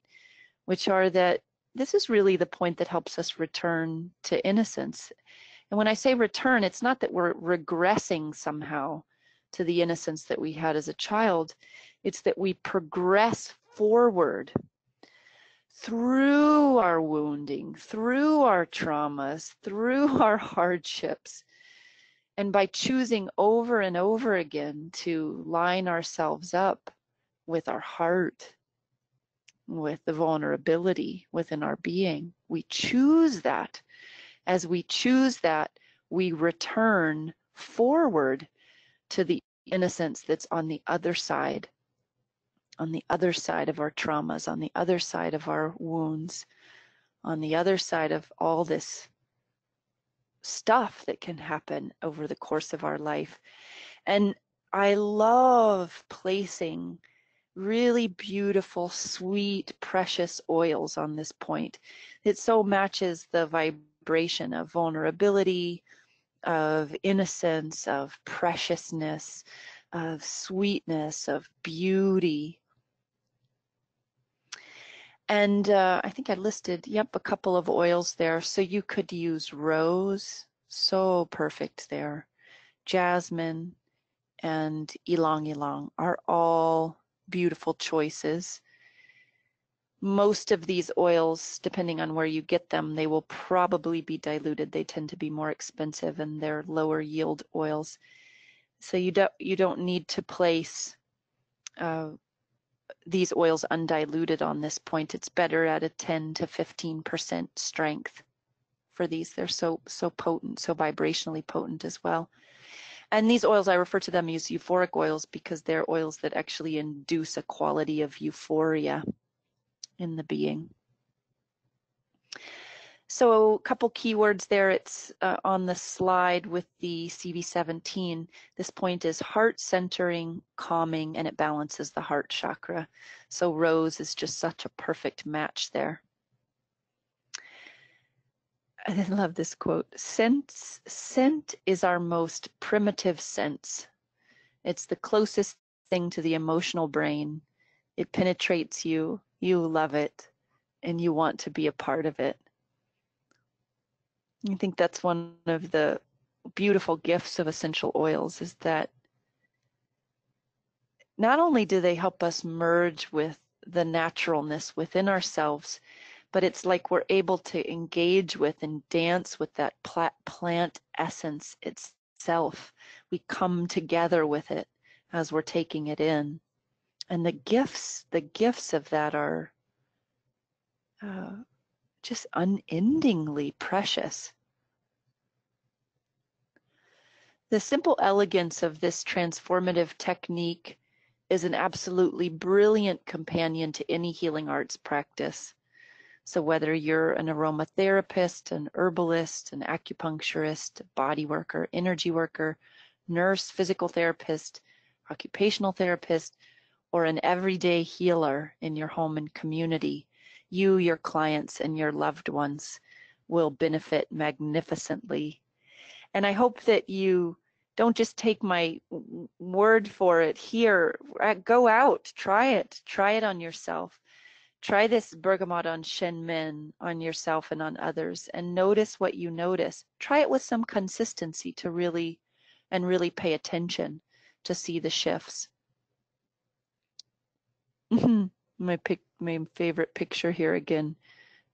which are that this is really the point that helps us return to innocence. And when I say return, it's not that we're regressing somehow to the innocence that we had as a child. It's that we progress forward through our wounding, through our traumas, through our hardships. And by choosing over and over again to line ourselves up with our heart, with the vulnerability within our being, we choose that. As we choose that, we return forward to the innocence that's on the other side of our traumas, on the other side of our wounds, on the other side of all this stuff that can happen over the course of our life. And I love placing really beautiful, sweet, precious oils on this point. It so matches the vibration of vulnerability, of innocence, of preciousness, of sweetness, of beauty. And I think I listed, a couple of oils there. So you could use rose, so perfect there. Jasmine and ylang ylang are all beautiful choices. Most of these oils, depending on where you get them, they will probably be diluted. They tend to be more expensive and they're lower yield oils. So you don't need to place these oils undiluted on this point. It's better at a 10 to 15% strength for these. They're so potent, so vibrationally potent as well. And these oils, I refer to them as euphoric oils because they're oils that actually induce a quality of euphoria in the being. So a couple keywords there. It's on the slide with the CV17. This point is heart centering, calming, and it balances the heart chakra. So rose is just such a perfect match there. I love this quote. Scent is our most primitive sense. It's the closest thing to the emotional brain. It penetrates you, you love it, and you want to be a part of it. I think that's one of the beautiful gifts of essential oils, is that not only do they help us merge with the naturalness within ourselves, but it's like we're able to engage with and dance with that plant essence itself. We come together with it as we're taking it in. And the gifts of that are just unendingly precious. The simple elegance of this transformative technique is an absolutely brilliant companion to any healing arts practice. So whether you're an aromatherapist, an herbalist, an acupuncturist, a body worker, energy worker, nurse, physical therapist, occupational therapist, or an everyday healer in your home and community, you, your clients, and your loved ones will benefit magnificently. And I hope that you don't just take my word for it here. Go out, try it on yourself. Try this bergamot on Shen Men on yourself and on others, and notice what you notice. Try it with some consistency to really pay attention to see the shifts. I'm going to my favorite picture here again.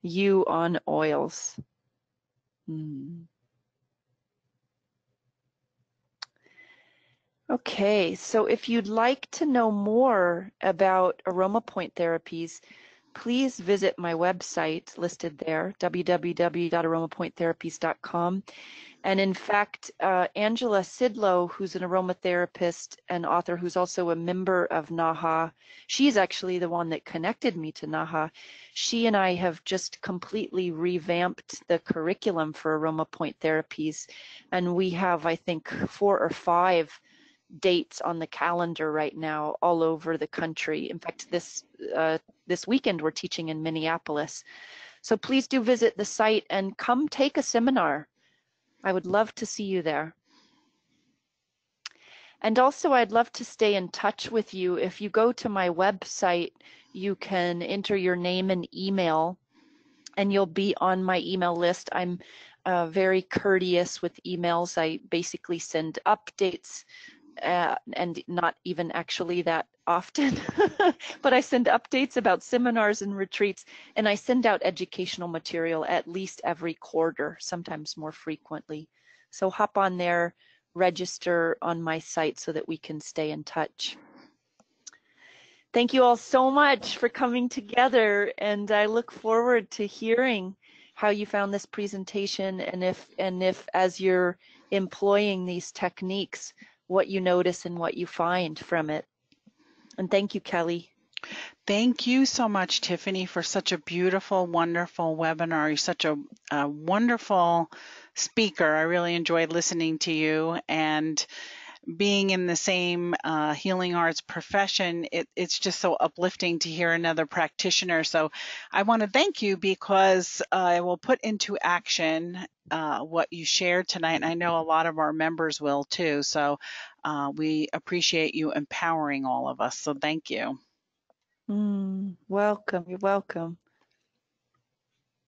You on oils. Okay, so if you'd like to know more about Aromapoint Therapies, please visit my website listed there, www.aromapointtherapies.com. And in fact, Angela Sidlow, who's an aromatherapist and author who's also a member of NAHA, she's actually the one that connected me to NAHA. She and I have just completely revamped the curriculum for Aromapoint Therapies. And we have, I think, 4 or 5 dates on the calendar right now all over the country. In fact, this weekend we're teaching in Minneapolis. So please do visit the site and come take a seminar. I would love to see you there. And also, I'd love to stay in touch with you. If you go to my website, you can enter your name and email, and you'll be on my email list. I'm very courteous with emails. I basically send updates, and not even actually that often, but I send updates about seminars and retreats, and I send out educational material at least every quarter, sometimes more frequently. So hop on there, register on my site so that we can stay in touch. Thank you all so much for coming together, and I look forward to hearing how you found this presentation, and if as you're employing these techniques, what you notice and what you find from it. And thank you, Kelly. Thank you so much, Tiffany, for such a beautiful, wonderful webinar. You're such a wonderful speaker. I really enjoyed listening to you, and being in the same healing arts profession, it's just so uplifting to hear another practitioner. So I want to thank you, because I will put into action what you shared tonight, and I know a lot of our members will too. So we appreciate you empowering all of us. So thank you. Welcome. You're welcome.